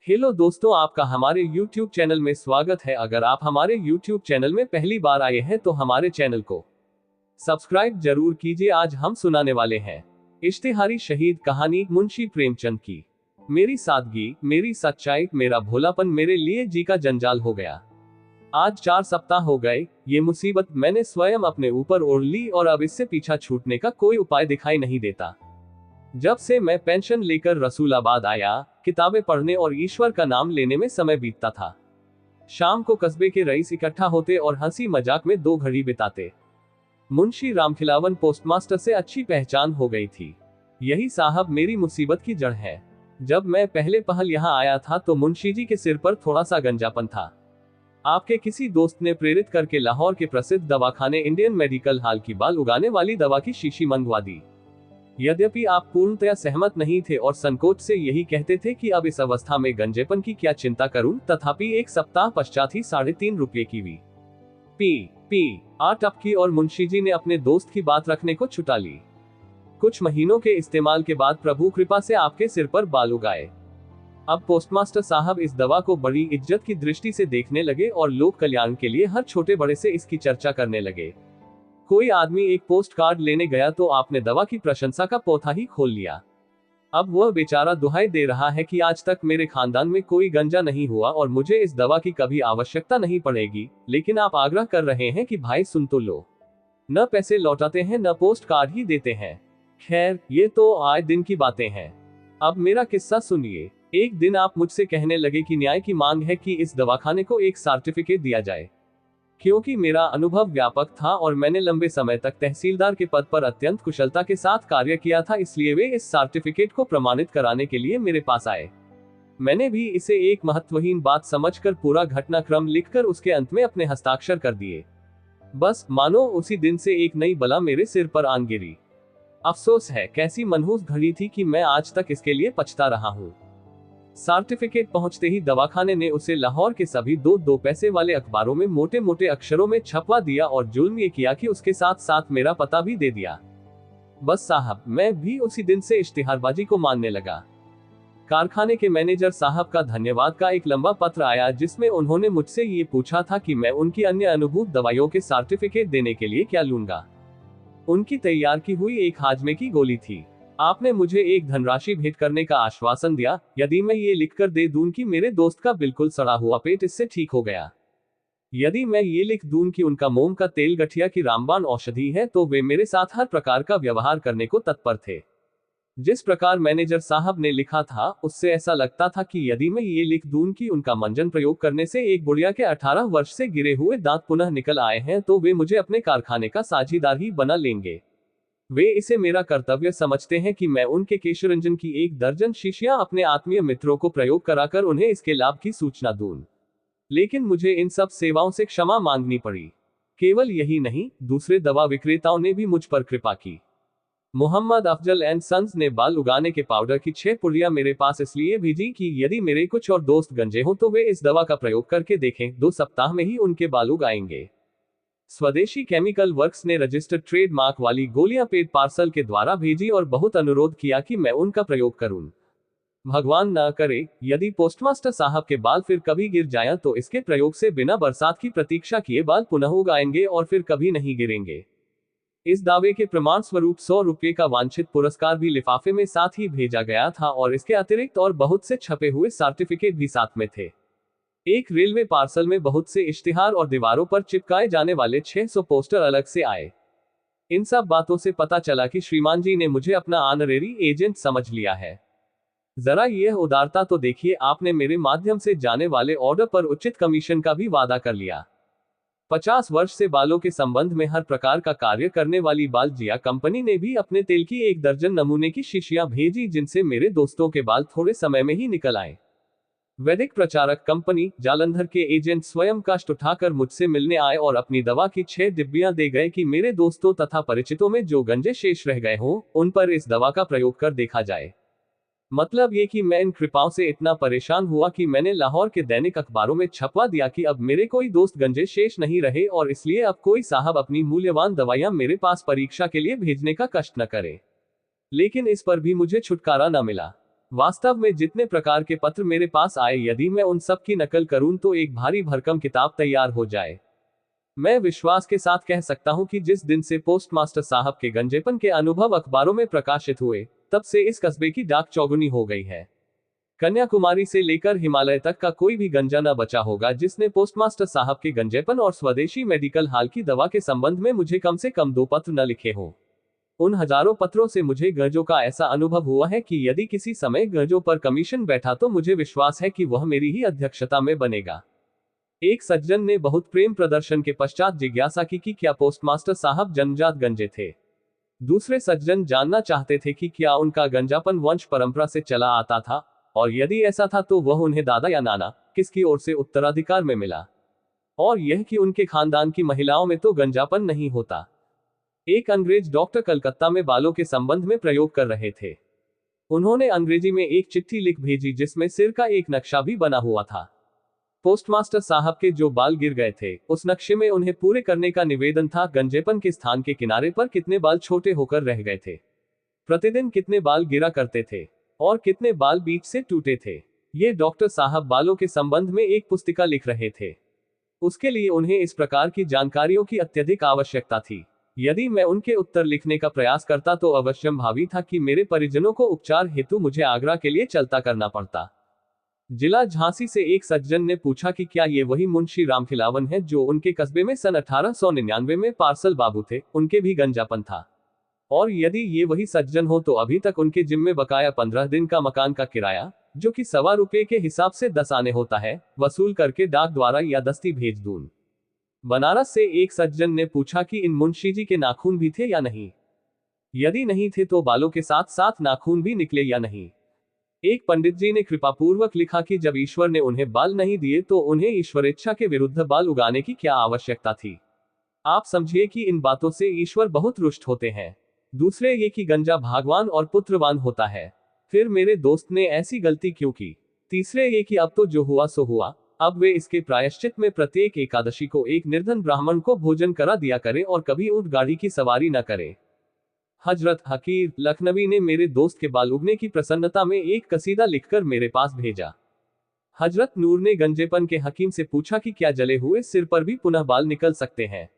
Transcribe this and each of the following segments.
Hello दोस्तों, आपका हमारे YouTube चैनल में स्वागत है। अगर आप हमारे YouTube चैनल में पहली बार आए हैं तो हमारे चैनल को सब्सक्राइब जरूर कीजिए। आज हम सुनाने वाले हैं इश्तिहारी शहीद कहानी मुंशी प्रेमचंद की। मेरी सादगी, मेरी सच्चाई, मेरा भोलापन मेरे लिए जी का जंजाल हो गया। आज 4 सप्ताह हो गए, ये मुसीबत मैंने स्वयं अपने ऊपर ओढ़ ली और अब इससे पीछा छूटने का कोई उपाय दिखाई नहीं देता। जब से मैं पेंशन लेकर रसूलाबाद आया, किताबें पढ़ने और ईश्वर का नाम लेने में समय बीतता था। शाम को कस्बे के रईस इकट्ठा होते और हंसी मजाक में 2 घड़ी बिताते। मुंशी रामखिलावन पोस्टमास्टर से अच्छी पहचान हो गई थी। यही साहब मेरी मुसीबत की जड़ है। जब मैं पहले पहल यहाँ आया था तो मुंशी जी के सिर पर थोड़ा सा गंजापन था। आपके किसी दोस्त ने प्रेरित करके लाहौर के प्रसिद्ध दवाखाने इंडियन मेडिकल हॉल की बाल उगाने वाली दवा की शीशी मंगवा दी। यद्यपि आप पूर्णतया सहमत नहीं थे और संकोच से यही कहते थे कि अब इस अवस्था में गंजेपन की क्या चिंता करूं, तथापि 1 सप्ताह पश्चात ही 3.5 रुपये की पी 8 टपकी और मुंशी जी ने अपने दोस्त की बात रखने को छुटा ली। कुछ महीनों के इस्तेमाल के बाद प्रभु कृपा से आपके सिर पर बाल उगाए। अब पोस्टमास्टर साहब इस दवा को बड़ी इज्जत की दृष्टि से देखने लगे और लोक कल्याण के लिए हर छोटे बड़े से इसकी चर्चा करने लगे। कोई आदमी एक पोस्ट कार्ड लेने गया तो आपने दवा की प्रशंसा का पोथा ही खोल लिया। अब वह बेचारा दुहाई दे रहा है कि आज तक मेरे खानदान में कोई गंजा नहीं हुआ और मुझे इस दवा की कभी आवश्यकता नहीं पड़ेगी, लेकिन आप आग्रह कर रहे हैं कि भाई सुन तो लो। न पैसे लौटाते हैं न पोस्ट कार्ड ही देते हैं। खैर, ये तो आए दिन की बातें हैं। अब मेरा किस्सा सुनिए। एक दिन आप मुझसे कहने लगे कि न्याय की मांग है कि इस दवाखाने को एक सर्टिफिकेट दिया जाए। क्योंकि मेरा अनुभव व्यापक था और मैंने लंबे समय तक तहसीलदार के पद पर अत्यंत कुशलता के साथ कार्य किया था, इसलिए वे इस सर्टिफिकेट को प्रमाणित कराने के लिए मेरे पास आए। मैंने भी इसे एक महत्वहीन बात समझकर पूरा घटनाक्रम लिखकर उसके अंत में अपने हस्ताक्षर कर दिए। बस मानो उसी दिन से एक नई बला मेरे सिर पर आन गिरी। अफसोस है, कैसी मनहूस घड़ी थी कि मैं आज तक इसके लिए पछता रहा हूँ। सर्टिफिकेट पहुंचते ही दवाखाने ने उसे लाहौर के सभी 2 पैसे वाले अखबारों में मोटे मोटे अक्षरों में छपवा दिया और जुल्म ये किया कि उसके साथ साथ मेरा पता भी दे दिया। बस साहब, मैं भी उसी दिन से इश्तिहारबाजी को मानने लगा। कारखाने के मैनेजर साहब का धन्यवाद का एक लंबा पत्र आया जिसमें उन्होंने मुझसे ये पूछा था कि मैं उनकी अन्य अनुभूत दवाइयों के सर्टिफिकेट देने के लिए क्या लूंगा। उनकी तैयार की हुई एक हाजमे की गोली थी। आपने मुझे एक धनराशि भेंट करने का आश्वासन दिया यदि मैं ये लिखकर दे दूं कि मेरे दोस्त का बिल्कुल सड़ा हुआ पेट इससे ठीक हो गया। यदि मैं ये लिख दूं कि उनका मोम का तेल गठिया की रामबाण औषधि है तो वे मेरे साथ हर प्रकार का व्यवहार करने को तत्पर थे। जिस प्रकार मैनेजर साहब ने लिखा था उससे ऐसा लगता था कि यदि मैं ये लिख दूं कि उनका मंजन प्रयोग करने से एक बुढ़िया के 18 वर्ष से गिरे हुए दांत पुनः निकल आए हैं तो वे मुझे अपने कारखाने का साझीदार ही बना लेंगे। वे इसे मेरा कर्तव्य समझते हैं कि मैं उनके केशरंजन की 1 दर्जन शीशियां अपने आत्मीय मित्रों को प्रयोग कराकर उन्हें इसके लाभ की सूचना दूं। लेकिन मुझे इन सब सेवाओं से क्षमा मांगनी पड़ी। केवल यही नहीं, दूसरे दवा विक्रेताओं ने भी मुझ पर कृपा की। मोहम्मद अफजल एंड सन्स ने बाल उगाने के पाउडर की 6 पुड़ियां मेरे पास इसलिए भेजी कि यदि मेरे कुछ और दोस्त गंजे हों तो वे इस दवा का प्रयोग करके देखें, 2 सप्ताह में ही उनके बाल उगाएंगे। स्वदेशी केमिकल वर्क्स ने रजिस्टर्ड ट्रेडमार्क वाली गोलियां पेड पार्सल के द्वारा भेजी और बहुत अनुरोध किया कि मैं उनका प्रयोग करूं। भगवान न करे, यदि पोस्टमास्टर साहब के बाल फिर कभी गिर जाएं तो इसके प्रयोग से बिना बरसात की प्रतीक्षा किए बाल पुनः उगाएंगे और फिर कभी नहीं गिरेंगे। इस दावे के प्रमाण स्वरूप 100 रुपये का वांछित पुरस्कार भी लिफाफे में साथ ही भेजा गया था और इसके अतिरिक्त और बहुत से छपे हुए सर्टिफिकेट भी साथ में थे। एक रेलवे पार्सल में बहुत से इश्तिहार और दीवारों पर चिपकाए जाने वाले 600 पोस्टर अलग से आए। इन सब बातों से पता चला कि श्रीमान जी ने मुझे अपना ऑनरेरी एजेंट समझ लिया है। जरा यह उदारता तो देखिए, आपने मेरे माध्यम से जाने वाले ऑर्डर पर उचित कमीशन का भी वादा कर लिया। 50 वर्ष से बालों के संबंध में हर प्रकार का कार्य करने वाली बाल जिया कंपनी ने भी अपने तेल की 1 दर्जन नमूने की शीशियां भेजी जिनसे मेरे दोस्तों के बाल थोड़े समय में ही निकल आए। वैदिक प्रचारक कंपनी जालंधर के एजेंट स्वयं कष्ट उठाकर मुझसे मिलने आए और अपनी दवा की 6 डिब्बियां दे गए कि मेरे दोस्तों तथा परिचितों में जो गंजे शेष रह गए हों उन पर इस दवा का प्रयोग कर देखा जाए। मतलब ये कि मैं इन कृपाओं से इतना परेशान हुआ कि मैंने लाहौर के दैनिक अखबारों में छपवा दिया कि अब मेरे कोई दोस्त गंजे शेष नहीं रहे और इसलिए अब कोई साहब अपनी मूल्यवान दवाइयां मेरे पास परीक्षा के लिए भेजने का कष्ट न करे। लेकिन इस पर भी मुझे छुटकारा न मिला। वास्तव में जितने प्रकार के पत्र मेरे पास आए, यदि मैं उन सब की नकल करूं तो एक भारी भरकम किताब तैयार हो जाए। मैं विश्वास के साथ कह सकता हूं कि जिस दिन से पोस्टमास्टर साहब के गंजेपन के अनुभव अखबारों में प्रकाशित हुए, तब से इस कस्बे की डाक चौगुनी हो गई है। कन्याकुमारी से लेकर हिमालय तक का कोई भी गंजा न बचा होगा जिसने पोस्टमास्टर साहब के गंजेपन और स्वदेशी मेडिकल हाल की दवा के संबंध में मुझे कम से कम 2 पत्र न लिखे हों। उन हजारों पत्रों से मुझे गरजों का ऐसा अनुभव हुआ है कि यदि किसी समय गरजों पर कमीशन बैठा तो मुझे विश्वास है कि वह मेरी ही अध्यक्षता में बनेगा। एक सज्जन ने बहुत प्रेम प्रदर्शन के पश्चात जिज्ञासा की कि क्या पोस्टमास्टर साहब जन्मजात गंजे थे। दूसरे सज्जन जानना चाहते थे कि क्या उनका गंजापन वंश परंपरा से चला आता था, और यदि ऐसा था तो वह उन्हें दादा या नाना किसकी ओर से उत्तराधिकार में मिला, और यह कि उनके खानदान की महिलाओं में तो गंजापन नहीं होता। एक अंग्रेज डॉक्टर कलकत्ता में बालों के संबंध में प्रयोग कर रहे थे। उन्होंने अंग्रेजी में एक चिट्ठी लिख भेजी जिसमें सिर का एक नक्शा भी बना हुआ था। पोस्टमास्टर साहब के जो बाल गिर गए थे, उस नक्शे में उन्हें पूरे करने का निवेदन था। गंजेपन के स्थान के किनारे पर कितने बाल छोटे होकर रह गए थे, प्रतिदिन कितने बाल गिरा करते थे, और कितने बाल बीच से टूटे थे। ये डॉक्टर साहब बालों के संबंध में एक पुस्तिका लिख रहे थे। उसके लिए उन्हें इस प्रकार की जानकारियों की अत्यधिक आवश्यकता थी। यदि मैं उनके उत्तर लिखने का प्रयास करता तो अवश्यंभावी था कि मेरे परिजनों को उपचार हेतु मुझे आगरा के लिए चलता करना पड़ता। जिला झांसी से एक सज्जन ने पूछा कि क्या ये वही मुंशी रामखिलावन है जो उनके कस्बे में सन 1899 में पार्सल बाबू थे, उनके भी गंजापन था। और यदि ये वही सज्जन हो तो अभी तक उनके जिम्मे बकाया 15 दिन का मकान का किराया, जो कि ₹1.25 के हिसाब से 10 आने होता है, वसूल करके डाक द्वारा या दस्ती भेज दूं। बनारस से एक सज्जन ने पूछा कि इन मुंशी जी के नाखून भी थे या नहीं। यदि नहीं थे तो बालों के साथ साथ नाखून भी निकले या नहीं। एक पंडित जी ने कृपापूर्वक लिखा कि जब ईश्वर ने उन्हें बाल नहीं दिए तो उन्हें ईश्वरेच्छा के विरुद्ध बाल उगाने की क्या आवश्यकता थी। आप समझिए कि इन बातों से ईश्वर बहुत रुष्ट होते हैं। दूसरे ये कि गंजा भागवान और पुत्रवान होता है। फिर मेरे दोस्त ने ऐसी गलती क्यों की। तीसरे ये कि अब तो जो हुआ सो हुआ, अब वे इसके प्रायश्चित में प्रत्येक एकादशी को एक निर्धन ब्राह्मण को भोजन करा दिया करें और कभी ऊंट गाड़ी की सवारी न करें। हजरत हकीर लखनवी ने मेरे दोस्त के बाल उगने की प्रसन्नता में एक कसीदा लिखकर मेरे पास भेजा। हजरत नूर ने गंजेपन के हकीम से पूछा कि क्या जले हुए सिर पर भी पुनः बाल निकल सकते हैं।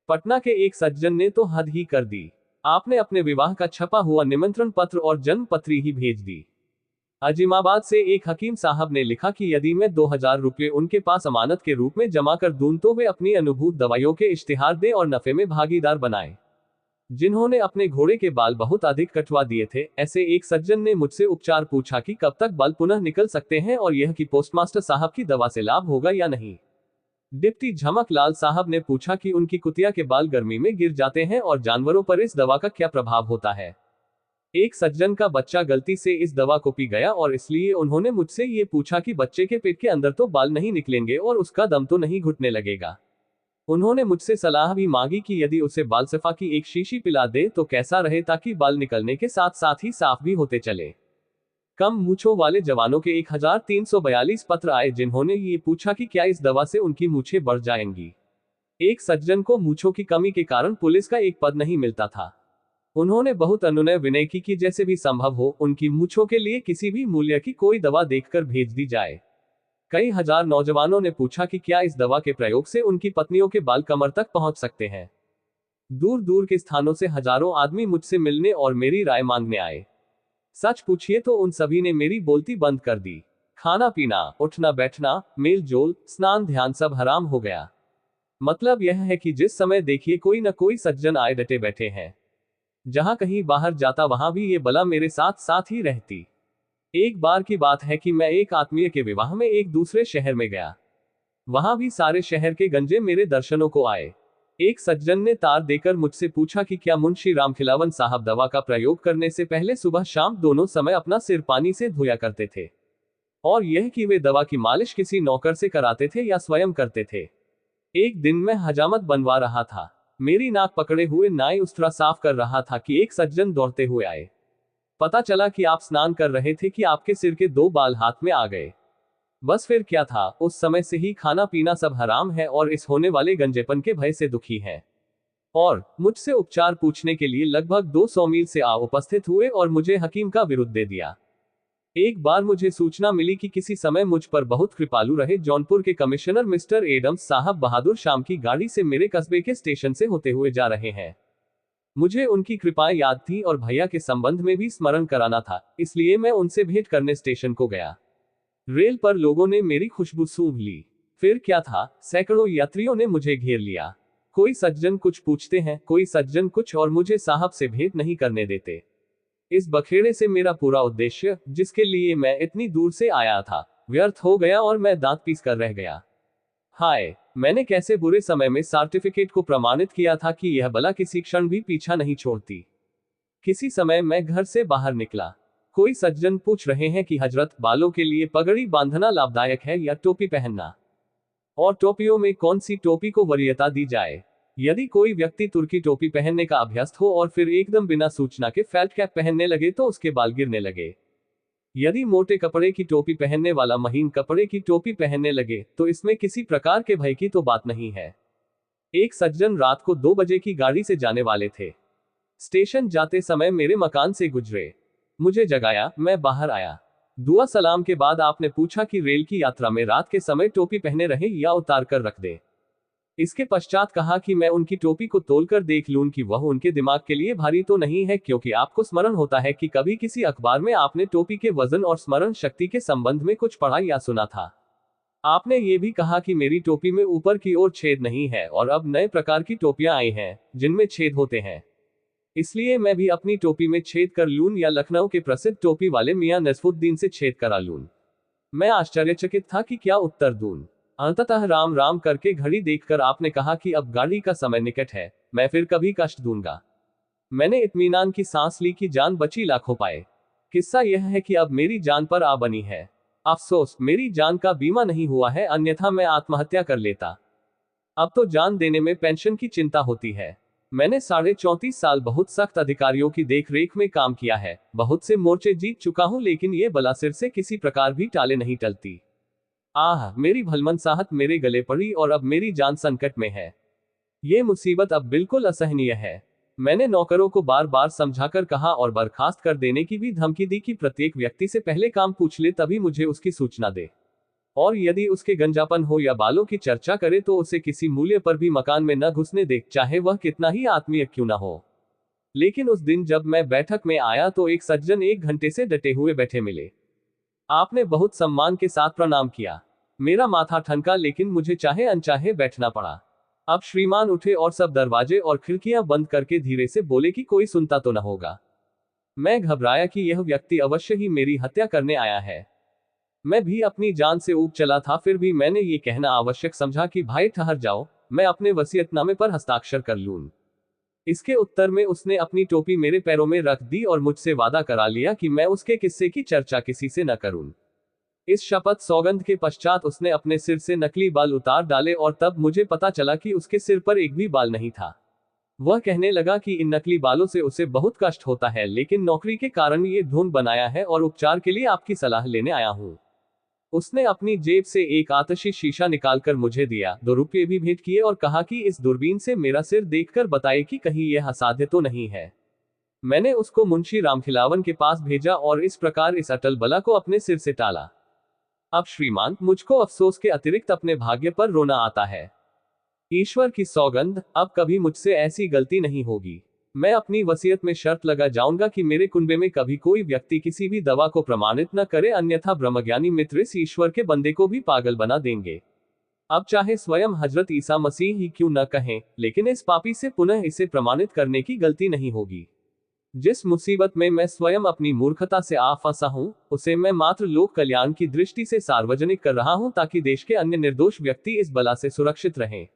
पटना के एक सज्जन ने तो हद ही कर दी। आपने अपने विवाह का छपा हुआ निमंत्रण पत्र और जन्म पत्री ही भेज दी। अजीमाबाद से एक हकीम साहब ने लिखा कि यदि मैं 2000 रुपये उनके पास अमानत के रूप में जमा कर दूं तो वे अपनी अनुभूत दवाइयों के इश्तिहार दें और नफे में भागीदार बनाएं। जिन्होंने अपने घोड़े के बाल बहुत अधिक कटवा दिए थे, ऐसे एक सज्जन ने मुझसे उपचार पूछा कि कब तक बाल पुनः निकल सकते हैं और यह कि पोस्टमास्टर साहब की दवा से लाभ होगा या नहीं। डिप्टी झमक लाल साहब ने पूछा कि उनकी कुतिया के बाल गर्मी में गिर जाते हैं और जानवरों पर इस दवा का क्या प्रभाव होता है। एक सज्जन का बच्चा गलती से इस दवा को पी गया और इसलिए उन्होंने मुझसे ये पूछा कि बच्चे के पेट के अंदर तो बाल नहीं निकलेंगे और उसका दम तो नहीं घुटने लगेगा। उन्होंने मुझसे सलाह भी मांगी कि यदि उसे बालसफा की एक शीशी पिला दे तो कैसा रहे, ताकि बाल निकलने के साथ साथ ही साफ भी होते चले। कम मूछों वाले जवानों के 1342 पत्र आए जिन्होंने ये पूछा कि क्या इस दवा से उनकी मूछें बढ़ जाएंगी। एक सज्जन को मूछों की कमी के कारण पुलिस का एक पद नहीं मिलता था। उन्होंने बहुत अनुनय विनय की कि जैसे भी संभव हो उनकी मूछों के लिए किसी भी मूल्य की कोई दवा देखकर भेज दी जाए। कई हजार नौजवानों ने पूछा कि क्या इस दवा के प्रयोग से उनकी पत्नियों के बाल कमर तक पहुंच सकते हैं। दूर दूर के स्थानों से हजारों आदमी मुझसे मिलने और मेरी राय मांगने आए। सच पूछिए तो उन सभी ने मेरी बोलती बंद कर दी। खाना पीना, उठना बैठना, मेल जोल, स्नान ध्यान सब हराम हो गया। मतलब यह है कि जिस समय देखिए कोई न कोई सज्जन आए डटे बैठे हैं। जहां कहीं बाहर जाता वहां भी ये बला मेरे साथ साथ ही रहती। एक बार की बात है कि मैं एक आत्मीय के विवाह में एक दूसरे शहर में गया। वहां भी सारे शहर के गंजे मेरे दर्शनों को आए। एक सज्जन ने तार देकर मुझसे पूछा कि क्या मुंशी रामखिलावन साहब दवा का प्रयोग करने से पहले सुबह शाम दोनों समय अपना सिर पानी से धोया करते थे, और यह कि वे दवा की मालिश किसी नौकर से कराते थे या स्वयं करते थे। एक दिन मैं हजामत बनवा रहा था। मेरी नाक पकड़े हुए नाई उस्तरा साफ कर रहा था कि एक सज्जन दौड़ते हुए आए। पता चला कि आप स्नान कर रहे थे कि आपके सिर के 2 बाल हाथ में आ गए। बस फिर क्या था, उस समय से ही खाना पीना सब हराम है और इस होने वाले गंजेपन के भय से दुखी है। और मुझसे उपचार पूछने के लिए लगभग 200 मील से आ उपस्थित हुए और मुझे हकीम का विरुद्ध दे दिया। एक बार मुझे सूचना मिली कि किसी समय मुझ पर बहुत कृपालु रहे जौनपुर के कमिश्नर मिस्टर एडम्स साहब बहादुर शाम की गाड़ी से मेरे कस्बे के स्टेशन से होते हुए जा रहे हैं। मुझे उनकी कृपाएं याद थी और भैया के संबंध में भी स्मरण कराना था, इसलिए मैं उनसे भेंट करने स्टेशन को गया। रेल पर लोगों ने मेरी खुशबू सूंघ ली। फिर क्या था, सैकड़ों यात्रियों ने मुझे घेर लिया। कोई सज्जन कुछ पूछते हैं, कोई सज्जन कुछ, और मुझे साहब से भेंट नहीं करने देते। इस बखेड़े से मेरा पूरा उद्देश्य, जिसके लिए मैं इतनी दूर से आया था, व्यर्थ हो गया और मैं दांत पीस कर रह गया। हाय, मैंने कैसे बुरे समय में सर्टिफिकेट को प्रमाणित किया था कि यह बला किसी क्षण भी पीछा नहीं छोड़ती। किसी समय मैं घर से बाहर निकला। कोई सज्जन पूछ रहे हैं कि हजरत, बालों के लिए पगड़ी बांधना लाभदायक है या टोपी पहनना, और टोपियों में कौन सी टोपी को वरीयता दी जाए। यदि कोई व्यक्ति तुर्की टोपी पहनने का अभ्यस्त हो और फिर एकदम बिना सूचना के फेल्ट कैप पहनने लगे तो उसके बाल गिरने लगे। यदि मोटे कपड़े की टोपी पहनने वाला महीन कपड़े की टोपी पहनने लगे तो इसमें किसी प्रकार के भय की तो बात नहीं है। एक सज्जन रात को 2 बजे की गाड़ी से जाने वाले थे। स्टेशन जाते समय मेरे मकान से गुजरे। मुझे जगाया, मैं बाहर आया। दुआ सलाम के बाद आपने पूछा कि रेल की यात्रा में रात के समय टोपी पहने रहे या उतार कर रख दे। इसके पश्चात कहा कि मैं उनकी टोपी को तोलकर देख लूं कि वह उनके दिमाग के लिए भारी तो नहीं है, क्योंकि आपको स्मरण होता है कि कभी किसी अखबार में आपने टोपी के वजन और स्मरण शक्ति के संबंध में कुछ पढ़ा या सुना था। आपने ये भी कहा कि मेरी टोपी में ऊपर की ओर छेद नहीं है और अब नए प्रकार की टोपियां आई हैं जिनमें छेद होते हैं, इसलिए मैं भी अपनी टोपी में छेद कर लूं या लखनऊ के प्रसिद्ध टोपी वाले मियां नसफुद्दीन से छेद करा लूं। मैं आश्चर्यचकित था कि क्या उत्तर दूं। अंततः राम राम करके घड़ी देखकर आपने कहा कि अब गाड़ी का समय निकट है, मैं फिर कभी कष्ट दूंगा। मैंने इत्मीनान की सांस ली कि जान बची लाखों पाए। किस्सा यह है कि अब मेरी जान पर आ बनी है। अफसोस, मेरी जान का बीमा नहीं हुआ है, अन्यथा मैं आत्महत्या कर लेता। अब तो जान देने में पेंशन की चिंता होती है। मैंने 34.5 साल बहुत सख्त अधिकारियों की देखरेख में काम किया है, बहुत से मोर्चे जीत चुका हूं, लेकिन ये बला सिर से किसी प्रकार भी टाले नहीं टलती। आह, मेरी भलमनसाहत मेरे गले पड़ी और अब मेरी जान संकट में है। ये मुसीबत अब बिल्कुल असहनीय है। मैंने नौकरों को बार बार समझाकर कहा और बर्खास्त कर देने की भी धमकी दी कि प्रत्येक व्यक्ति से पहले काम पूछ ले तभी मुझे उसकी सूचना दे, और यदि उसके गंजापन हो या बालों की चर्चा करे तो उसे किसी मूल्य पर भी मकान में न घुसने दे, चाहे वह कितना ही आत्मीय क्यों न हो। लेकिन उस दिन जब मैं बैठक में आया तो एक सज्जन 1 घंटे से डटे हुए बैठे मिले। आपने बहुत सम्मान के साथ प्रणाम किया। मेरा माथा ठनका, लेकिन मुझे चाहे अनचाहे बैठना पड़ा। अब श्रीमान उठे और सब दरवाजे और खिड़कियां बंद करके धीरे से बोले कि कोई सुनता तो न होगा। मैं घबराया कि यह व्यक्ति अवश्य ही मेरी हत्या करने आया है। मैं भी अपनी जान से ऊब चला था, फिर भी मैंने ये कहना आवश्यक समझा कि भाई ठहर जाओ, मैं अपने वसीयतनामे पर हस्ताक्षर कर लूं। इसके उत्तर में उसने अपनी टोपी मेरे पैरों में रख दी और मुझसे वादा करा लिया कि मैं उसके किस्से की चर्चा किसी से न करूं। इस शपथ सौगंध के पश्चात उसने अपने सिर से नकली बाल उतार डाले और तब मुझे पता चला कि उसके सिर पर एक भी बाल नहीं था। वह कहने लगा कि इन नकली बालों से उसे बहुत कष्ट होता है, लेकिन नौकरी के कारण ये ढूंढ बनाया है और उपचार के लिए आपकी सलाह लेने आया हूं। उसने अपनी जेब से एक आतशी शीशा निकालकर मुझे दिया, 2 रुपये भी भेंट किए और कहा कि इस दूरबीन से मेरा सिर देखकर बताए कि कहीं यह असाध्य तो नहीं है। मैंने उसको मुंशी रामखिलावन के पास भेजा और इस प्रकार इस अटल बला को अपने सिर से टाला। अब श्रीमान, मुझको अफसोस के अतिरिक्त अपने भाग्य पर रोना आता है। ईश्वर की सौगंध, अब कभी मुझसे ऐसी गलती नहीं होगी। मैं अपनी वसीयत में शर्त लगा जाऊंगा कि मेरे कुनबे में कभी कोई व्यक्ति किसी भी दवा को प्रमाणित न करे, अन्यथा ब्रह्मज्ञानी मित्र इस ईश्वर के बंदे को भी पागल बना देंगे। अब चाहे स्वयं हजरत ईसा मसीह ही क्यों न कहें, लेकिन इस पापी से पुनः इसे प्रमाणित करने की गलती नहीं होगी। जिस मुसीबत में मैं स्वयं अपनी मूर्खता से आ फंसा हूं, उसे मैं मात्र लोक कल्याण की दृष्टि से सार्वजनिक कर रहा हूं, ताकि देश के अन्य निर्दोष व्यक्ति इस बला से सुरक्षित रहें।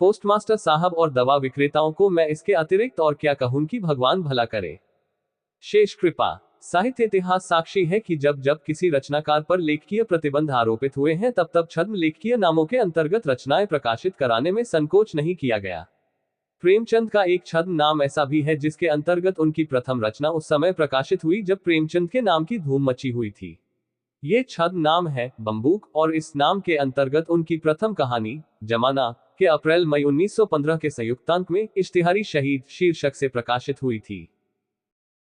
पोस्टमास्टर साहब और दवा विक्रेताओं को मैं इसके अतिरिक्त और क्या कहूं कि भगवान भला करे। शेष कृपा। साहित्य इतिहास साक्षी है कि जब जब किसी रचनाकार पर लेखकीय प्रतिबंध आरोपित हुए हैं, तब तब छद्म लेखकीय नामों के अंतर्गत रचनाएं प्रकाशित कराने में संकोच नहीं किया गया। प्रेमचंद का एक छद्म नाम ऐसा भी है जिसके अंतर्गत उनकी प्रथम रचना उस समय प्रकाशित हुई जब प्रेमचंद के नाम की धूम मची हुई थी। ये छद्म नाम है बंबूक, और इस नाम के अंतर्गत उनकी प्रथम कहानी जमाना के अप्रैल मई 1915 के संयुक्तांक में इश्तिहारी शहीद शीर्षक से प्रकाशित हुई थी।